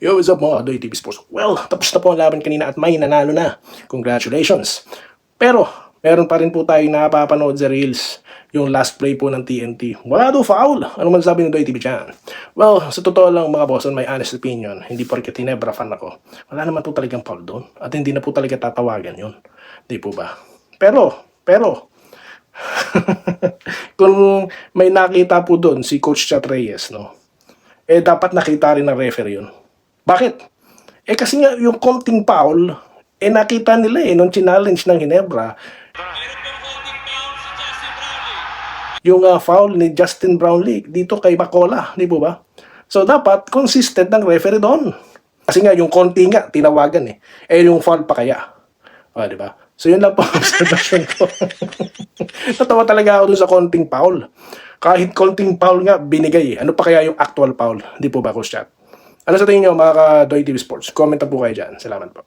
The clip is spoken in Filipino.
Yo, what's up mga Doy TV Sports? Well, tapos na po ang laban kanina at may nanalo na. Congratulations! Pero, meron pa rin po tayong napapanood sa Reels. Yung last play po ng TNT. Wala daw foul! Ano man sabi ng Doy TV dyan? Well, sa totoo lang mga boss, on my honest opinion, hindi porket Ginebra fan ako, wala naman po talagang foul doon. At hindi na po talaga tatawagan yun. Di po ba? Pero, kung may nakita po doon si Coach Chat Reyes, no? Eh, dapat nakita rin ng referee yun. Bakit? Eh kasi nga yung konting foul, eh nakita nila nung challenge ng Ginebra. Yung foul ni Justin Brownlee dito kay Bacola, di po ba? So dapat consistent ng referee doon. Kasi nga yung konti nga tinawagan eh yung foul pa kaya. O, di ba? So yun lang po ang observation ko. Natawa talaga ako dun sa konting foul. Kahit konting foul nga binigay ano pa kaya yung actual foul? Di po ba, Coach Chat? Ano sa tingin nyo mga ka-Doy TV Sports? Comment na po kayo dyan. Salamat po.